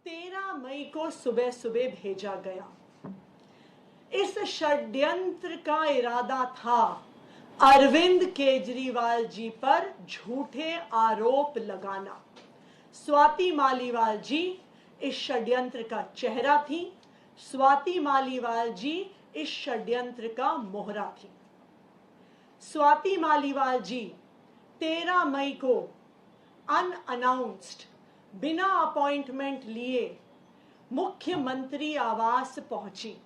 13 मई को सुबह सुबह भेजा गया। इस षड्यंत्र का इरादा था अरविंद केजरीवाल जी पर झूठे आरोप लगाना। स्वाति मालीवाल जी इस षड्यंत्र का चेहरा थी। स्वाति मालीवाल जी इस षड्यंत्र का मोहरा थी। स्वाति मालीवाल जी 13 मई को अनअनाउंस्ड, बिना अपॉइंटमेंट लिए मुख्यमंत्री आवास पहुंची।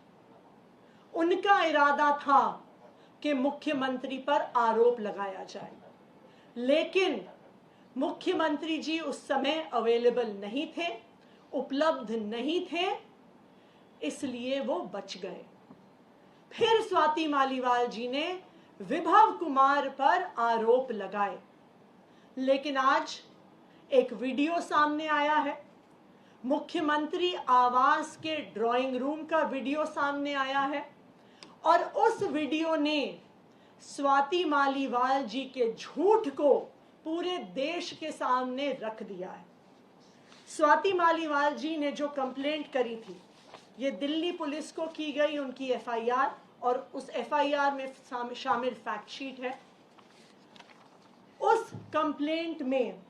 उनका इरादा था कि मुख्यमंत्री पर आरोप लगाया जाए, लेकिन मुख्यमंत्री जी उस समय अवेलेबल नहीं थे, उपलब्ध नहीं थे, इसलिए वो बच गए। फिर स्वाति मालीवाल जी ने विभव कुमार पर आरोप लगाए, लेकिन आज एक वीडियो सामने आया है। मुख्यमंत्री आवास के ड्राइंग रूम का वीडियो सामने आया है और उस वीडियो ने स्वाति मालीवाल जी के झूठ को पूरे देश के सामने रख दिया है। स्वाति मालीवाल जी ने जो कंप्लेंट करी थी, ये दिल्ली पुलिस को की गई उनकी एफआईआर, और उस एफआईआर में शामिल फैक्ट शीट है। उस कंप्लेंट में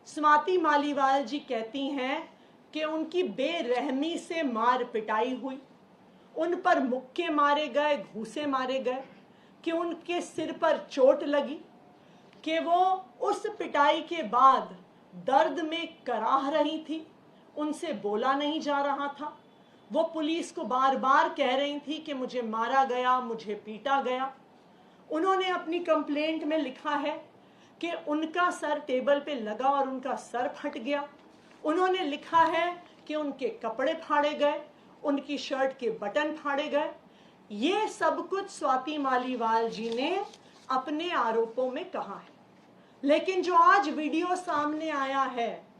स्वाति मालीवाल जी कहती हैं कि उनकी बेरहमी से मार पिटाई हुई, उन पर मुक्के मारे गए, घूंसे मारे गए, कि उनके सिर पर चोट लगी, कि वो उस पिटाई के बाद दर्द में कराह रही थी, उनसे बोला नहीं जा रहा था। वो पुलिस को बार बार कह रही थी कि मुझे मारा गया, मुझे पीटा गया। उन्होंने अपनी कंप्लेंट में लिखा है कि उनका सर टेबल पे लगा और उनका सर फट गया। उन्होंने लिखा है कि उनके कपड़े फाड़े गए, उनकी शर्ट के बटन फाड़े गए। ये सब कुछ स्वाति मालीवाल जी ने अपने आरोपों में कहा है, लेकिन जो आज वीडियो सामने आया है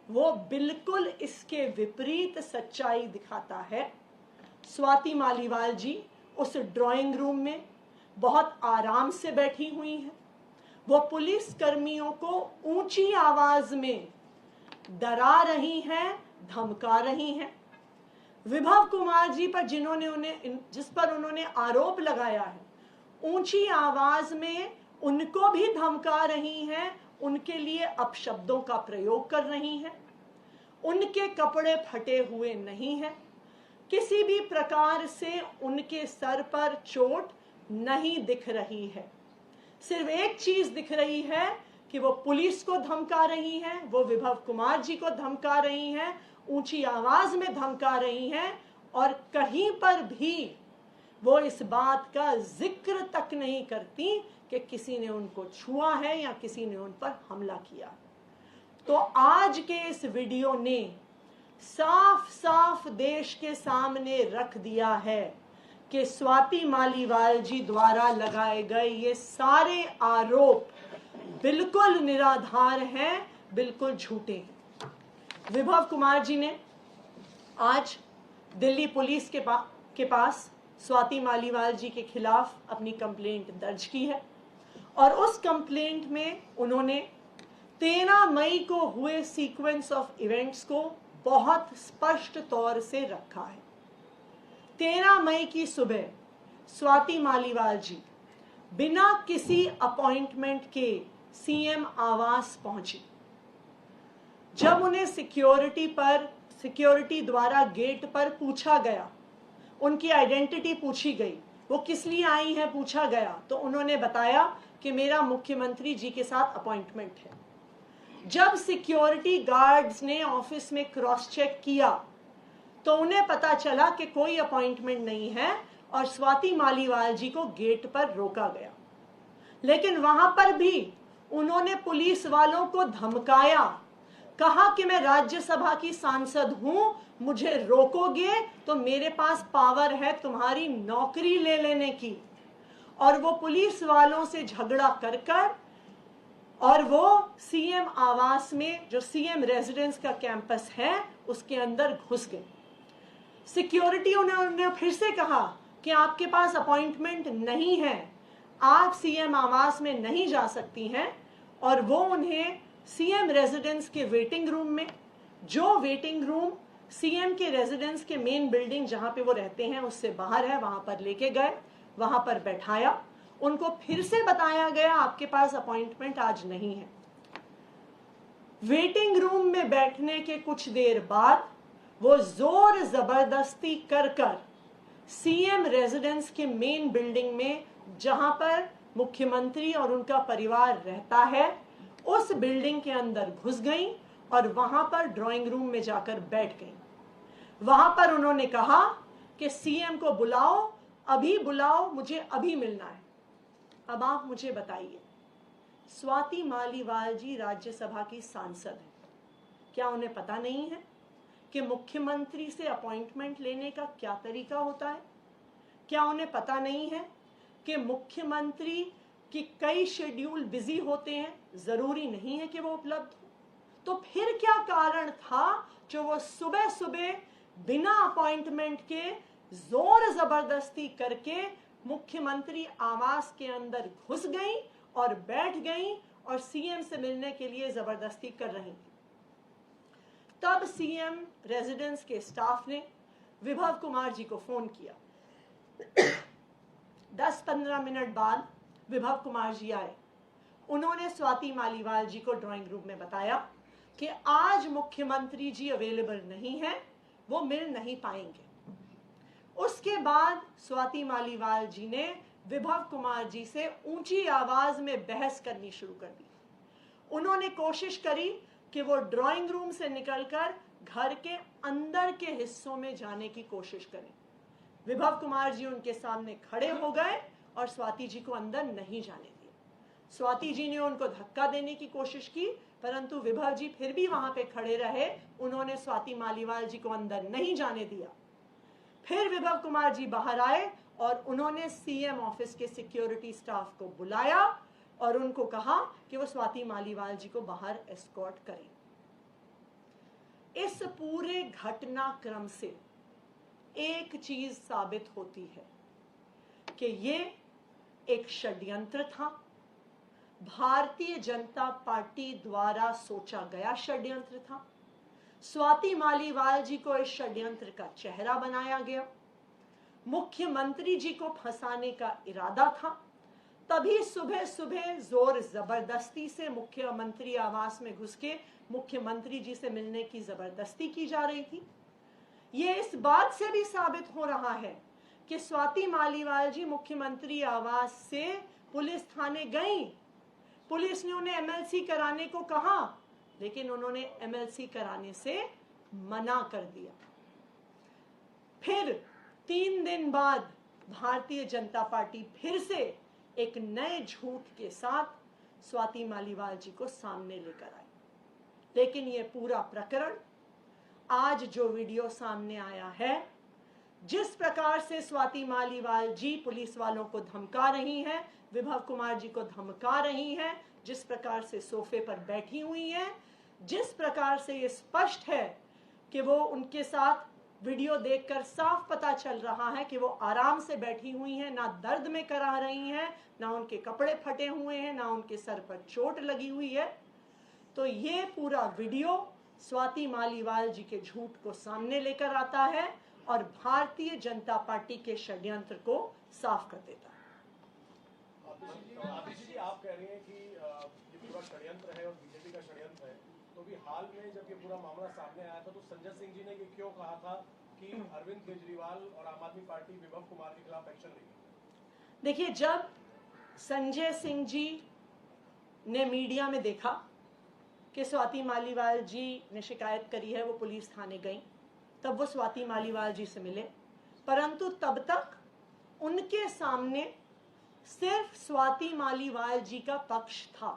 वो बिल्कुल इसके विपरीत सच्चाई दिखाता है। स्वाति मालीवाल जी उस ड्राइंग रूम में बहुत आराम से बैठी हुई हैं। वो पुलिस कर्मियों को ऊंची आवाज में डरा रही हैं, धमका रही हैं। विभव कुमार जी पर जिस पर उन्होंने आरोप लगाया है, ऊंची आवाज में उनको भी धमका रही हैं, उनके लिए अपशब्दों का प्रयोग कर रही हैं। उनके कपड़े फटे हुए नहीं हैं, किसी भी प्रकार से उनके सर पर चोट नहीं दिख रही है। सिर्फ एक चीज दिख रही है कि वो पुलिस को धमका रही हैं, वो विभव कुमार जी को धमका रही हैं, ऊंची आवाज में धमका रही हैं, और कहीं पर भी वो इस बात का जिक्र तक नहीं करती कि किसी ने उनको छुआ है या किसी ने उन पर हमला किया। तो आज के इस वीडियो ने साफ साफ देश के सामने रख दिया है कि स्वाति मालीवाल जी द्वारा लगाए गए ये सारे आरोप बिल्कुल निराधार हैं, बिल्कुल झूठे हैं। विभव कुमार जी ने आज दिल्ली पुलिस के पास स्वाति मालीवाल जी के खिलाफ अपनी कंप्लेंट दर्ज की है, और उस कंप्लेंट में उन्होंने 13 मई को हुए सीक्वेंस ऑफ इवेंट्स को बहुत स्पष्ट तौर से रखा है। 13 मई की सुबह स्वाति मालीवाल जी बिना किसी अपॉइंटमेंट के सीएम आवास पहुंची। जब उन्हें सिक्योरिटी द्वारा गेट पर पूछा गया, उनकी आइडेंटिटी पूछी गई, वो किस लिए आई हैं पूछा गया, तो उन्होंने बताया कि मेरा मुख्यमंत्री जी के साथ अपॉइंटमेंट है। जब सिक्योरिटी गार्ड्स ने ऑफिस में क्रॉस चेक किया तो उन्हें पता चला कि कोई अपॉइंटमेंट नहीं है और स्वाति मालीवाल जी को गेट पर रोका गया। लेकिन वहां पर भी उन्होंने पुलिस वालों को धमकाया, कहा कि मैं राज्यसभा की सांसद हूं, मुझे रोकोगे तो मेरे पास पावर है तुम्हारी नौकरी ले लेने की। और वो पुलिस वालों से झगड़ा कर और वो सीएम आवास में, जो सीएम रेजिडेंस का कैंपस है, उसके अंदर घुस गए। सिक्योरिटी उन्होंने फिर से कहा कि आपके पास अपॉइंटमेंट नहीं है, आप सीएम आवास में नहीं जा सकती हैं, और वो उन्हें सीएम रेजिडेंस के वेटिंग रूम में, जो वेटिंग रूम सीएम के रेजिडेंस के मेन बिल्डिंग जहां पे वो रहते हैं उससे बाहर है, वहां पर लेके गए, वहां पर बैठाया, उनको फिर से बताया गया आपके पास अपॉइंटमेंट आज नहीं है। वेटिंग रूम में बैठने के कुछ देर बाद वो जोर जबरदस्ती कर सीएम रेजिडेंस के मेन बिल्डिंग में, जहां पर मुख्यमंत्री और उनका परिवार रहता है, उस बिल्डिंग के अंदर घुस गई और वहां पर ड्राइंग रूम में जाकर बैठ गई। वहां पर उन्होंने कहा कि सीएम को बुलाओ, अभी बुलाओ, मुझे अभी मिलना है। अब आप मुझे बताइए, स्वाति मालीवाल जी राज्यसभा की सांसद हैं, क्या उन्हें पता नहीं है कि मुख्यमंत्री से अपॉइंटमेंट लेने का क्या तरीका होता है? क्या उन्हें पता नहीं है कि मुख्यमंत्री की कई शेड्यूल बिजी होते हैं, जरूरी नहीं है कि वो उपलब्ध हो? तो फिर क्या कारण था जो वो सुबह सुबह बिना अपॉइंटमेंट के जोर जबरदस्ती करके मुख्यमंत्री आवास के अंदर घुस गई और बैठ गई और सीएम से मिलने के लिए जबरदस्ती कर रही थी? तब सीएम रेजिडेंस के स्टाफ ने विभव कुमार जी को फोन किया। 10-15 मिनट बाद विभव कुमार जी आए। उन्होंने स्वाति मालीवाल जी को ड्राइंग रूम में बताया कि आज मुख्यमंत्री जी अवेलेबल नहीं है, वो मिल नहीं पाएंगे। उसके बाद स्वाति मालीवाल जी ने विभव कुमार जी से ऊंची आवाज में बहस करनी शुरू कर दी। उन्होंने कोशिश करी कि वो ड्राइंग रूम से निकलकर घर के अंदर के हिस्सों में जाने की कोशिश करें। विभव कुमार जी उनके सामने खड़े हो गए और स्वाति जी को अंदर नहीं जाने दिया। स्वाति जी ने उनको धक्का देने की कोशिश की, परंतु विभव जी फिर भी वहां पे खड़े रहे। उन्होंने स्वाति मालीवाल जी को अंदर नहीं जाने दिया। फिर विभव कुमार जी बाहर आए और उन्होंने सीएम ऑफिस के सिक्योरिटी स्टाफ को बुलाया और उनको कहा कि वो स्वाति मालीवाल जी को बाहर एस्कॉर्ट करें। इस पूरे घटनाक्रम से एक चीज साबित होती है कि ये एक षड्यंत्र था, भारतीय जनता पार्टी द्वारा सोचा गया षड्यंत्र था। स्वाति मालीवाल जी को इस षड्यंत्र का चेहरा बनाया गया। मुख्यमंत्री जी को फंसाने का इरादा था। तभी सुबह सुबह जोर जबरदस्ती से मुख्यमंत्री आवास में घुस के मुख्यमंत्री जी से मिलने की जबरदस्ती की जा रही थी। ये इस बात से भी साबित हो रहा है कि स्वाति मालीवाल जी मुख्यमंत्री आवास से पुलिस थाने गई। पुलिस ने उन्हें एमएलसी कराने को कहा, लेकिन उन्होंने एमएलसी कराने से मना कर दिया। फिर 3 दिन बाद भारतीय जनता पार्टी फिर से एक नए झूठ के साथ स्वाति मालीवाल जी को सामने लेकर आई। लेकिन यह पूरा प्रकरण, आज जो वीडियो सामने आया है, जिस प्रकार से स्वाति मालीवाल जी पुलिस वालों को धमका रही हैं, विभव कुमार जी को धमका रही हैं, जिस प्रकार से सोफे पर बैठी हुई हैं, जिस प्रकार से ये स्पष्ट है कि वो उनके साथ वीडियो देखकर साफ पता चल रहा है कि वो आराम से बैठी हुई हैं, ना दर्द में करा रही हैं, ना उनके कपड़े फटे हुए हैं, ना उनके सर पर चोट लगी हुई है। तो ये पूरा वीडियो स्वाति मालीवाल जी के झूठ को सामने लेकर आता है और भारतीय जनता पार्टी के षड्यंत्र को साफ कर देता है। आतिशी जी, आप कह रही हैं कि ये पूरा षड्यंत्र है और बीजेपी का षड्यंत्र है, तो भी हाल में जब ये पूरा मामला सामने आया था तो संजय सिंह जी ने ये क्यों कहा था कि अरविंद केजरीवाल और आम आदमी पार्टी विभव कुमार के खिलाफ एक्शन लेगी? देखिए, जब संजय सिंह जी ने मीडिया में देखा कि स्वाति मालीवाल जी ने शिकायत करी है, वो पुलिस थाने गई, तब वो स्वाति मालीवाल जी से मिले। परंतु तब तक उनके सामने सिर्फ स्वाति मालीवाल जी का पक्ष था।